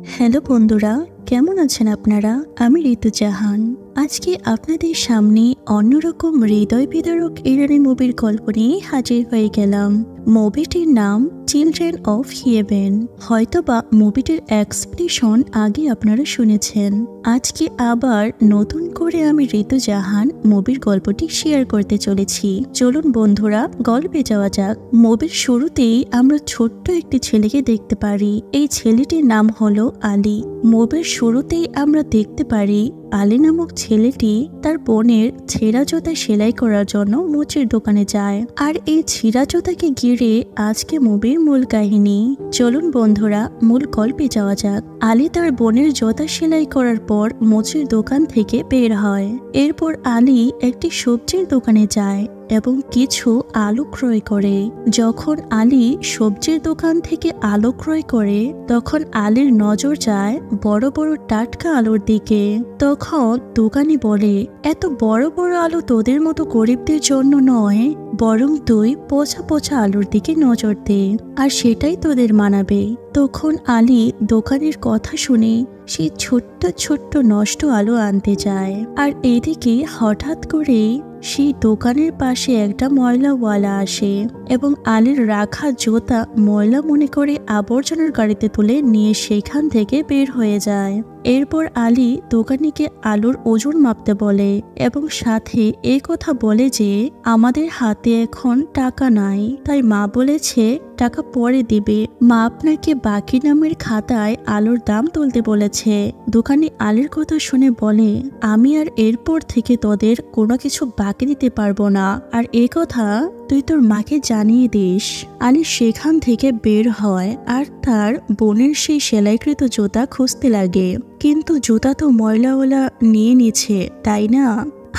Hello বন্ধুরা, কেমন আছেন আপনারা? আমি ঋতু জাহান। আজকে আপনাদের সামনে অন্যরকম হৃদয় বিদারক ইরানি মুভির গল্প নিয়ে হাজির হয়ে গেলাম। মুভিটির নাম চিলড্রেন অফ হেভেন। হয়তোবা মুভিটির এক্সপ্লেনেশন আগে আপনারা শুনেছেন। আজকে আবার নতুন করে আমি ঋতু জাহান মুভির গল্পটি শেয়ার করতে চলেছি। চলুন বন্ধুরা, গল্পে যাওয়া যাক। মুভির শুরুতেই আমরা ছোট্ট একটি ছেলেকে দেখতে পারি। এই ছেলেটির নাম হলো আলী। মুভির শুরুতেই আমরা দেখতে পারি আলী নামক ছেলেটি তার বোনের ছেঁড়া জুতা সেলাই করার জন্য মোচের দোকানে যায়। আর এই ছেঁড়া জুতাকে ঘিরে আজকে মুভির মূল কাহিনী। চলুন বন্ধুরা, মূল গল্পে যাওয়া যাক। আলী তার বোনের জুতা সেলাই করার পর মোচের দোকান থেকে বের হয়। এরপর আলী একটি সবজির দোকানে যায় এবং কিছু আলু ক্রয় করে। যখন আলী সবজির দোকান থেকে আলু ক্রয় করে তখন আলীর নজর যায় বড় বড় টাটকা আলুর দিকে। তখন দোকানি বলে, এত বড় বড় আলু তোদের মতো গরিবদের জন্য নয়, বরং তুই পচা পচা আলুর দিকে নজর দে, আর সেটাই তোদের মানাবে। তখন আলী দোকানের কথা শুনে সে ছোট্ট ছোট্ট নষ্ট আলু আনতে যায়। আর এদিকে হঠাৎ করে সেই দোকানের পাশে একটা ময়লাওয়ালা আসে এবং আলীর রাখা জুতা ময়লা মনে করে আবর্জনার গাড়িতে তুলে নিয়ে সেখান থেকে বের হয়ে যায়। এরপর আলী দোকানিকে আলুর ওজন মাপতে বলে এবং সাথে এই কথা বলে যে আমাদের হাতে এখন টাকা নাই, তাই মা বলেছে টাকা পরে দিবে। মা আপনাকে বাকি নামের খাতায় আলুর দাম তুলতে বলেছে। দোকানি আলীর কথা শুনে বলে, আমি আর এরপর থেকে তোদের কোনো কিছু বাকি দিতে পারবো না, আর এ কথা তুই তোর মাকে জানিয়ে দিস। আলী সেখান থেকে বের হয় আর তার বোনের সেই সেলাইকৃত জুতা খুঁজতে লাগে, কিন্তু জুতা তো ময়লাওয়ালা নিয়ে নিচ্ছে, তাই না?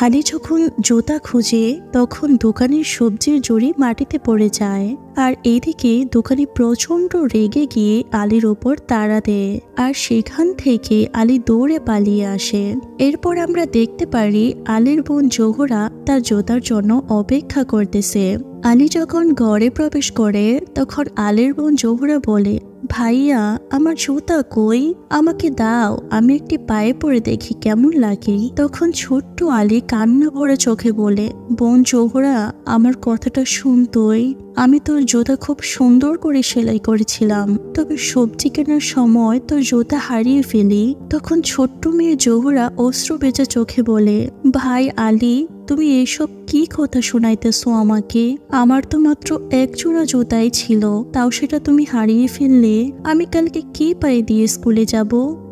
আলী যখন জুতা খুঁজে তখন দোকানের সবজির জড়ি মাটিতে পড়ে যায়। আর এইদিকে দোকানি প্রচন্ড রেগে গিয়ে আলীর ওপর তাড়া দেয় আর সেখান থেকে আলী দৌড়ে পালিয়ে আসে। এরপর আমরা দেখতে পারি আলীর বোন জোহরা তার জুতার জন্য অপেক্ষা করতেছে। আলী যখন ঘরে প্রবেশ করে তখন আলীর বোন জোহরা বলে, ভাইয়া আমার জুতা কই, আমাকে দাও, আমি একটি পায়ে পড়ে দেখি কেমন লাগে। তখন ছোট্ট আলী কান্না ভরে চোখে বলে, বোন জোহরা আমার কথাটা শুন তুই, আমি তোর জুতা খুব সুন্দর করে সেলাই করেছিলাম, তবে সবজি কেনার সময় তোর জুতা হারিয়ে ফেলি। তখন ছোট্ট মেয়ে জোহরা অশ্রু ভেজা চোখে বলে, ভাই আলী তুমি এসব কি কথা শোনাইতেছো আমাকে? আমার তো মাত্র এক জোড়া জুতাই ছিল, তাও সেটা তুমি হারিয়ে ফেললে। আমি কালকে কি পায়ে দিয়ে স্কুলে যাব?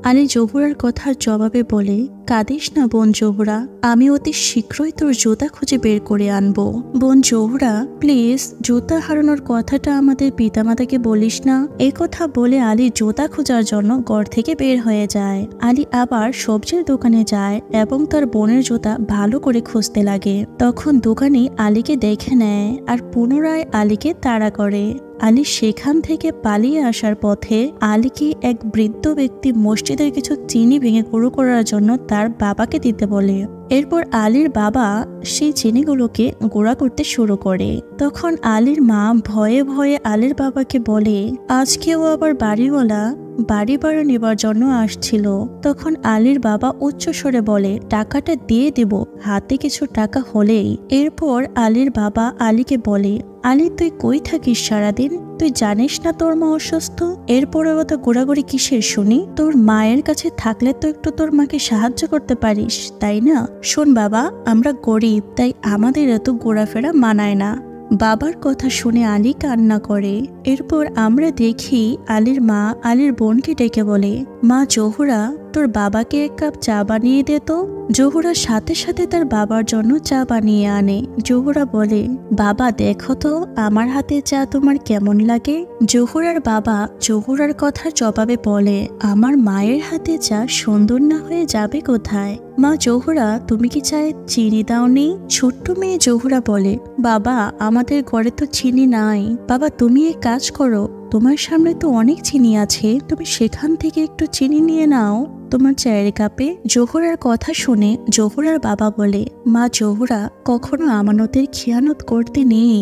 আলী জোহরার কথার জবাবে বলে, কাঁদিস না বোন জোহরা, আমি অতি শীঘ্রই তোর জুতা খুঁজে বের করে আনবো। বোন জোহরা প্লিজ জুতা হারানোর কথাটা আমাদের পিতামাতাকে বলিস না। এই কথা বলে আলী জুতা খোঁজার জন্য ঘর থেকে বের হয়ে যায়। আলী আবার সবজির দোকানে যায় এবং তার বোনের জুতা ভালো করে খুঁজতে লাগে। তখন দোকানি আলীকে দেখে নেয় আর পুনরায় আলীকে তাড়া করে। আলী সেখান থেকে পালিয়ে আসার পথে আলীকে এক বৃদ্ধ ব্যক্তি মসজিদের কিছু চিনি ভেঙে গুঁড়ো করার জন্য তার বাবাকে দিতে বলে। এরপর আলীর বাবা সেই চিনিগুলোকে গুঁড়া করতে শুরু করে। তখন আলীর মা ভয়ে ভয়ে আলীর বাবাকে বলে, আজকেও আবার বাড়িওয়ালা বাড়ি ভাড়া নেবার জন্য আসছিল। তখন আলীর বাবা উচ্চ স্বরে বলে, টাকাটা দিয়ে দেব, হাতে কিছু টাকা হলেই। এরপর আলীর বাবা আলীকে বলে, আলী তুই কই থাকিস সারাদিন? তুই জানিস না তোর মা অসুস্থ? এরপরে অত গোড়াগড়ি কিসের শুনি? তোর মায়ের কাছে থাকলে তো একটু তোর মাকে সাহায্য করতে পারিস, তাই না? শোন বাবা, আমরা গরিব, তাই আমাদের এত ঘোরাফেরা মানায় না। বাবার কথা শুনে আলী কান্না করে। এরপর আমরা দেখি আলীর মা আলীর বোনকে ডেকে বলে, মা জোহরা তোর বাবাকে এক কাপ চা বানিয়ে দে তো। জোহরা সাথে সাথে তার বাবার জন্য চা বানিয়ে আনে। জোহরা বলে, বাবা দেখো তো আমার হাতে চা তোমার কেমন লাগে? জোহরার বাবা জোহরার কথার জবাবে বলে, আমার মায়ের হাতে চা সুন্দর না হয়ে যাবে কোথায়? মা জোহরা তুমি কি চায়ে চিনি দাওনি? ছোট্ট মেয়ে জোহরা বলে, বাবা আমাদের ঘরে তো চিনি নাই। বাবা তুমি এক কাজ করো, তোমার সামনে তো অনেক চিনি আছে, তুমি সেখান থেকে একটু চিনি নিয়ে নাও তোমার চায়ের কাপে। জোহরার কথা শুনে জোহরার বাবা বলে, মা জোহরা কখনো আমানতের খেয়ানত করতে নেই।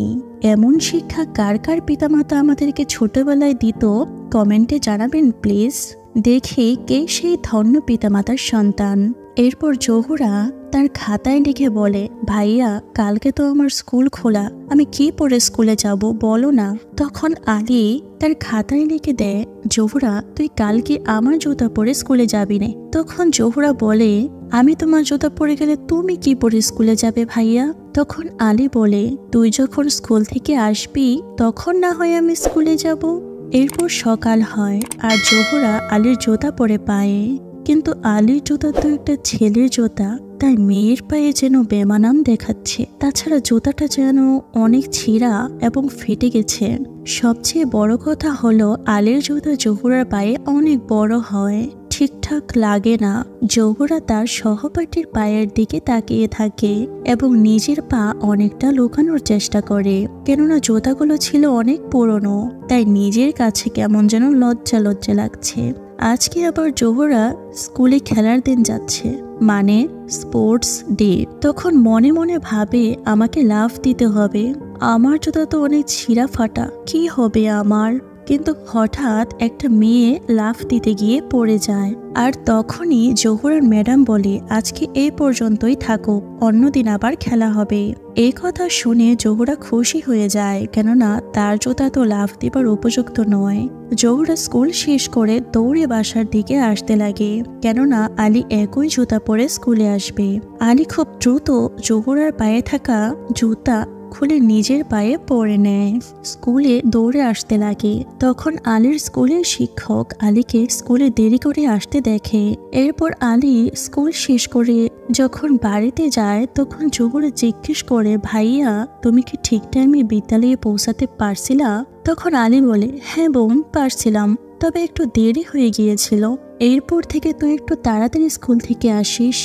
এমন শিক্ষা কার কার পিতামাতা আমাদেরকে ছোটবেলায় দিত কমেন্টে জানাবেন প্লিজ। দেখি কে সেই ধন্য পিতামাতার সন্তান। এরপর জহুরা তার খাতায় লিখে বলে, ভাইয়া কালকে তো আমার স্কুল খোলা, আমি কি পরে স্কুলে যাব বলো না। তখন আলী তার খাতায় লিখে দেয়, জহুরা তুই কালকে আমার জুতা পরে স্কুলে যাবি না। তখন জহুরা বলে, আমি তোমার জুতা পরে গেলে তুমি কি পরে স্কুলে যাবে ভাইয়া? তখন আলী বলে, তুই যখন স্কুল থেকে আসবি তখন না হয় আমি স্কুলে যাব। এরপর সকাল হয় আর জহুরা আলীর জুতা পরে পায়ে, কিন্তু আলীর জুতা তো একটা ছেলের জুতা, তাই মেয়ের পায়ে যেন বেমানান দেখাচ্ছে। তাছাড়া জুতাটা যেন অনেক ছিঁড়া এবং ফেটে গেছে। সবচেয়ে বড় কথা হলো আলীর জুতা জহুরার পায়ে অনেক বড় হয়, ঠিকঠাক লাগে না। জহুরা তার সহপাঠীর পায়ের দিকে তাকিয়ে থাকে এবং নিজের পা অনেকটা লুকানোর চেষ্টা করে, কেননা জুতাগুলো ছিল অনেক পুরনো, তাই নিজের কাছে কেমন যেন লজ্জা লজ্জা লাগছে। আজকে আবার জহুরা স্কুলে খেলার দিন যাচ্ছে, মানে স্পোর্টস ডে। তখন মনে মনে ভাবে আমাকে লাফ দিতে হবে, আমার জুতা তো অনেক ছিঁড়া ফাটা, কি হবে আমার। কিন্তু হঠাৎ একটা মেয়ে লাফ দিতে গিয়ে পড়ে যায়, আর তখনই জহুরার ম্যাডাম বলে, আজকে এই পর্যন্তই থাকো, অন্যদিন আবার খেলা হবে। এই কথা শুনে জহুরা খুশি হয়ে যায়, কেননা তার জুতা তো লাফ দিবার উপযুক্ত নয়। জহুরা স্কুল শেষ করে দৌড়ে বাসার দিকে আসতে লাগে, কেননা আলী একই জুতা পরে স্কুলে আসবে। আলী খুব দ্রুত জহুরার পায়ে থাকা জুতা খুলে নিজের পায়ে পরে নেয়, স্কুলে দৌড়ে আসতে লাগে। তখন আলীর স্কুলের শিক্ষক আলীকে স্কুলে দেরি করে আসতে দেখে। এরপর আলী স্কুল শেষ করে যখন বাড়িতে যায় তখন জহুরা জিজ্ঞেস করে, ভাইয়া তুমি কি ঠিক টাইমে বিদ্যালয়ে পৌঁছাতে পারছিলা? তখন আলী বলে, হ্যাঁ বোন পারছিলাম, তবে একটু দেরি হয়ে গিয়েছিল। এরপর থেকে তুই একটু তাড়াতাড়ি স্কুল থেকে আসিস।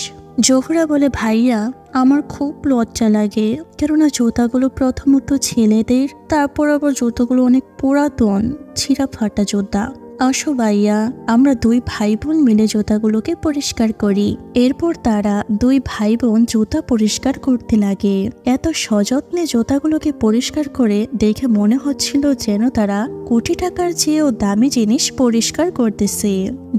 জহুরা বলে, ভাইয়া আমার খুব লজ্জা লাগে, কেননা জুতাগুলো প্রথমত ছেলেদের, তারপর আবার জুতাগুলো অনেক পুরাতন, ছিঁড়া ফাটা জুতা। আসো ভাইয়া, আমরা দুই ভাই বোন মিলে জুতাগুলোকে পরিষ্কার করি। এরপর তারা দুই ভাই বোন জুতা পরিষ্কার করতে লাগে। এত সযত্নে জুতাগুলোকে পরিষ্কার করে দেখে মনে হচ্ছিল যেন তারা কোটি টাকার চেয়েও দামি জিনিস পরিষ্কার করতেছে।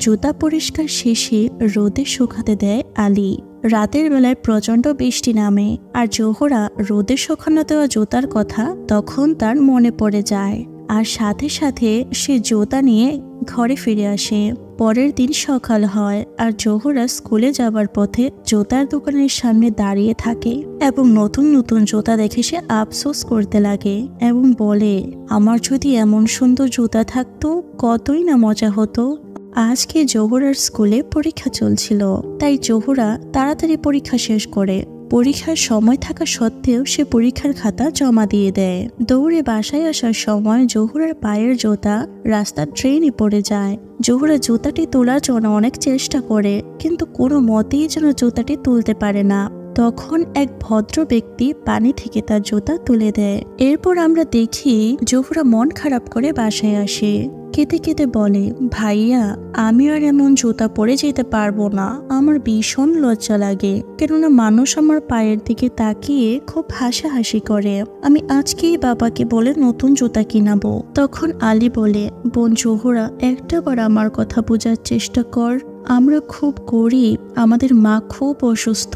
জুতা পরিষ্কার শেষে রোদে শুকাতে দেয় আলী। রাতের বেলায় প্রচন্ড বৃষ্টি নামে, আর জহুরা রোদে শুকানো দেওয়া জুতার কথা তখন তার মনে পড়ে যায়, আর সাথে সাথে সে জুতা নিয়ে ঘরে ফিরে আসে। পরের দিন সকাল হয় আর জহুরা স্কুলে যাবার পথে জুতার দোকানের সামনে দাঁড়িয়ে থাকে এবং নতুন নতুন জুতা দেখে সে আফসোস করতে লাগে এবং বলে, আমার যদি এমন সুন্দর জুতা থাকতো কতই না মজা হতো। আজকে জহুরার স্কুলে পরীক্ষা চলছিল, তাই জহুরা তাড়াতাড়ি পরীক্ষা শেষ করে পরীক্ষার সময় থাকা সত্ত্বেও সে পরীক্ষার খাতা জমা দিয়ে দেয়। দৌড়ে বাসায় আসার সময় জহুরার পায়ের জুতা রাস্তার ট্রেনে পড়ে যায়। জহুরা জুতাটি তোলার জন্য অনেক চেষ্টা করে, কিন্তু কোনো মতেই যেন জুতাটি তুলতে পারে না। তখন এক ভদ্র ব্যক্তি পানি থেকে তার জুতা তুলে দেয়। এরপর আমরা দেখি জহুরা মন খারাপ করে বাসায় আসে, কেঁদে কেঁদে বলে, ভাইয়া আমি আর এমন জুতা পরে যেতে পারবো না, আমার ভীষণ লজ্জা লাগে, কেননা মানুষ আমার পায়ের দিকে তাকিয়ে খুব হাসাহাসি করে। আমি আজকেই বাবাকে বলে নতুন জুতা কিনাবো। তখন আলী বলে, বোন জহুরা একটাবার আমার কথা বোঝার চেষ্টা কর, আমরা খুব গরিব, আমাদের মা খুব অসুস্থ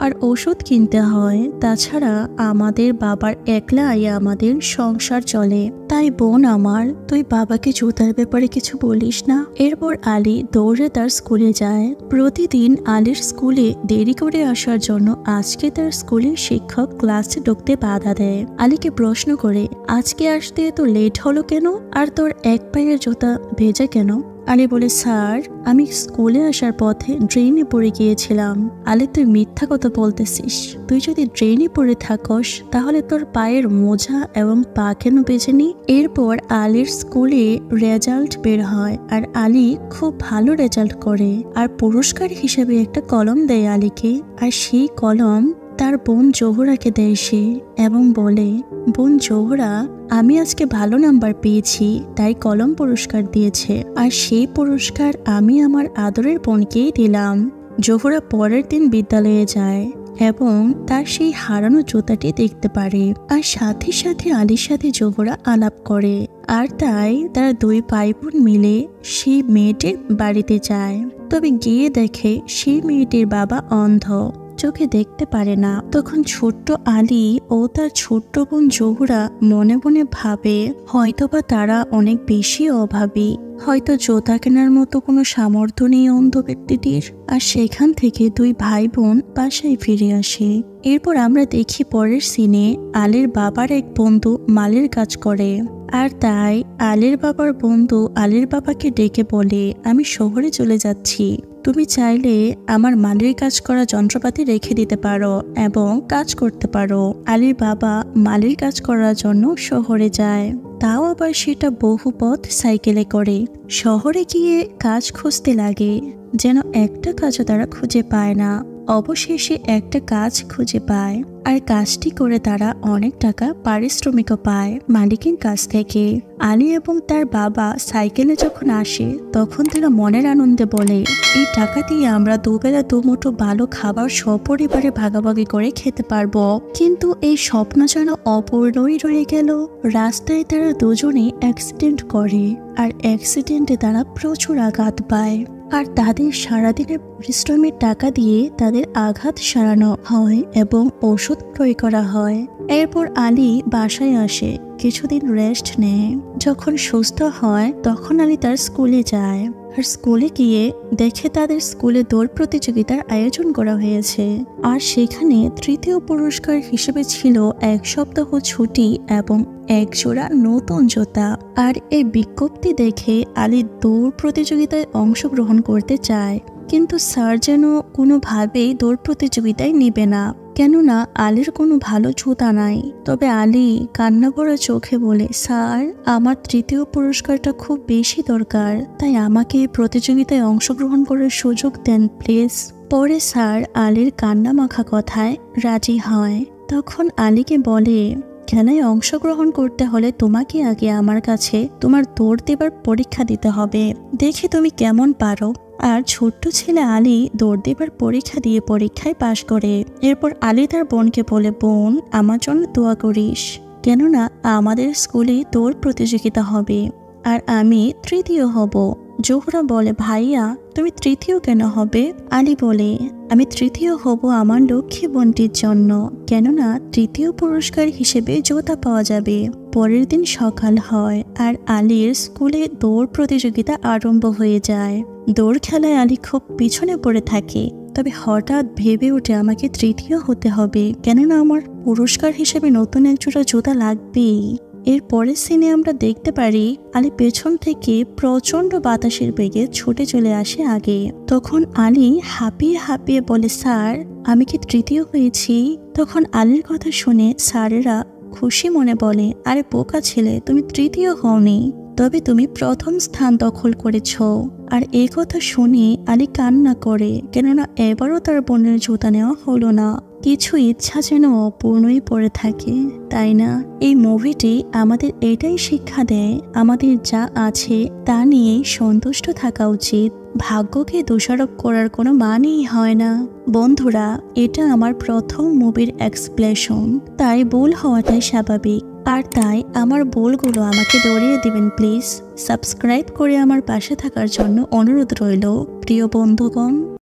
আর ওষুধ কিনতে হয়, তাছাড়া আমাদের বাবার একলা আয়ে আমাদের সংসার চলে, তাই বোন আমার তুই বাবাকে জুতার ব্যাপারে কিছু বলিস না। এরপর আলী দৌড়ে তার স্কুলে যায়। প্রতিদিন আলীর স্কুলে দেরি করে আসার জন্য আজকে তার স্কুলের শিক্ষক ক্লাসে ঢুকতে বাধা দেয়। আলীকে প্রশ্ন করে, আজকে আসতে এত লেট হলো কেন, আর তোর এক পায়ের জুতা ভেজা কেন? আলী বলে, স্যার আমি স্কুলে আসার পথে ড্রেনে পড়ে গিয়েছিলাম। আলী তুই মিথ্যা কথা বলতেছিস, তুই যদি ড্রেনে পড়ে থাকস তাহলে তোর পায়ের মোজা এবং পা কেন বেজেনি? এরপর আলীর স্কুলে রেজাল্ট বের হয় আর আলী খুব ভালো রেজাল্ট করে, আর পুরস্কার হিসেবে একটা কলম দেয় আলীকে, আর সেই কলম তার বোন জহুরাকে দেয় সে এবং বলে, বোন জহুরা আমি আজকে ভালো নাম্বার পেয়েছি তাই কলম পুরস্কার দিয়েছে, আর সেই পুরস্কার আমি আমার আদরের বোনকেই দিলাম। জহুরা পরের দিন বিদ্যালয়ে যায় এবং তার সেই হারানো জুতাটি দেখতে পারে। আর সাথে সাথে আলীর সাথে জোহরা আলাপ করে। আর তাই তারা দুই ভাই বোন মিলে সেই মেয়েটির বাড়িতে যায়। তবে গিয়ে দেখে সেই মেয়েটির বাবা অন্ধ, চোখে দেখতে পারে না। তখন ছোট্ট আলী ও তার ছোট্ট বোন জোহরা মনে মনে ভাবে হয়তোবা তারা অনেক বেশি অভাবী, হয়তো জুতা কেনার মতো কোনো সামর্থ্য নেই অন্ধ ব্যক্তিটির। আর সেখান থেকে দুই ভাই বোন বাসায় ফিরে আসে। এরপর আমরা দেখি পরের সিনে আলীর বাবার এক বন্ধু মালের কাজ করে। আর তাই আলীর বাবার বন্ধু আলীর বাবাকে ডেকে বলে, আমি শহরে চলে যাচ্ছি, তুমি চাইলে আমার মালির কাজ করা যন্ত্রপাতি রেখে দিতে পারো এবং কাজ করতে পারো। আলীর বাবা মালির কাজ করার জন্য শহরে যায়, তাও আবার সেটা বহু পথ সাইকেলে করে। শহরে গিয়ে কাজ খুঁজতে লাগে, যেন একটা কাজও তারা খুঁজে পায় না। অবশেষে একটা কাজ খুঁজে পায়, আর কাজটি করে তারা অনেক টাকা পারিশ্রমিকও পায় মালিকের কাছ থেকে। আলী এবং তার বাবা সাইকেলে যখন আসে তখন তারা মনের আনন্দে বলে, এই টাকা দিয়ে আমরা দুবেলা দুমুঠো ভালো খাবার সপরিবারে ভাগাভাগি করে খেতে পারবো। কিন্তু এই স্বপ্ন যেন অপূর্ণই রয়ে গেল। রাস্তায় তারা দুজনে অ্যাক্সিডেন্ট করে, আর অ্যাক্সিডেন্টে তারা প্রচুর আঘাত পায়। আর তাদের সারাদিনের পরিশ্রমের টাকা দিয়ে তাদের আঘাত সারানো হয় এবং ওষুধ ক্রয় করা হয়। এরপর আলী বাসায় আসে, কিছুদিন রেস্ট নেয়। যখন সুস্থ হয় তখন আলী তার স্কুলে যায়। আর স্কুলে গিয়ে দেখে তাদের স্কুলে দৌড় প্রতিযোগিতার আয়োজন করা হয়েছে। আর সেখানে তৃতীয় পুরস্কার হিসেবে ছিল 1 সপ্তাহ ছুটি এবং 1 জোড়া নতুন জুতা। আর এই বিজ্ঞপ্তি দেখে আলী দৌড় প্রতিযোগিতায় অংশগ্রহণ করতে চায়, কিন্তু স্যার যেন কোনোভাবেই দৌড় প্রতিযোগিতায় নেবে না, কেননা আলীর কোনো ভালো জুতা নাই। তবে আলী কান্না ভরা চোখে বলে, স্যার আমার তৃতীয় পুরস্কারটা খুব বেশি দরকার, তাই আমাকে এই প্রতিযোগিতায় অংশগ্রহণ করার সুযোগ দেন প্লিজ। পরে স্যার আলীর কান্না মাখা কথায় রাজি হয়। তখন আলীকে বলে, খেলায় অংশগ্রহণ করতে হলে তোমাকে আগে আমার কাছে তোমার দৌড় দেবার পরীক্ষা দিতে হবে, দেখি তুমি কেমন পারো। আর ছোট্ট ছেলে আলী দৌড় দেবার পরীক্ষা দিয়ে পরীক্ষায় পাশ করে। এরপর আলী তার বোনকে বলে, বোন আমার জন্য দোয়া করিস, কেননা আমাদের স্কুলে দৌড় প্রতিযোগিতা হবে আর আমি তৃতীয় হব। জোহরা বলে, ভাইয়া তুমি তৃতীয় কেন হবে? আলী বলে, আমি তৃতীয় হব আমার লক্ষ্মী বোনটির জন্য, কেননা তৃতীয় পুরস্কার হিসেবে জুতা পাওয়া যাবে। পরের দিন সকাল হয় আর আলীর স্কুলে দৌড় প্রতিযোগিতা আরম্ভ হয়ে যায়। দৌড় খেলায় আলী খুব পিছনে পড়ে থাকে, তবে হঠাৎ ভেবে ওঠে আমাকে তৃতীয় হতে হবে, কেননা আমার পুরস্কার হিসেবে নতুন এক জোড়া জুতা লাগবেই। এর পরের সিনে আমরা দেখতে পারি আলী পেছন থেকে প্রচন্ড বাতাসের বেগে ছুটে চলে আসে আগে। তখন আলী হাঁপিয়ে হাঁপিয়ে বলে, স্যার আমি কি তৃতীয় হয়েছি? তখন আলীর কথা শুনে স্যারেরা খুশি মনে বলে, আরে বোকা ছেলে, তুমি তৃতীয় হওনি, তবে তুমি প্রথম স্থান দখল করেছ। আর এই কথা শুনে আলী কান্না করে, কেননা এবারও তার বোনের জুতা নেওয়া হলো না। কিছু ইচ্ছা যেন অপূর্ণই পড়ে থাকে, তাই না? এই মুভিটি আমাদের এটাই শিক্ষা দেয়, আমাদের যা আছে তা নিয়েই সন্তুষ্ট থাকা উচিত। ভাগ্যকে দোষারোপ করার কোনো মানেই হয় না। বন্ধুরা, এটা আমার প্রথম মুভির এক্সপ্লেশন, তাই ভুল হওয়াটাই স্বাভাবিক। আর তাই আমার ভুলগুলো আমাকে ধরিয়ে দিবেন প্লিজ। সাবস্ক্রাইব করে আমার পাশে থাকার জন্য অনুরোধ রইল প্রিয় বন্ধুগণ।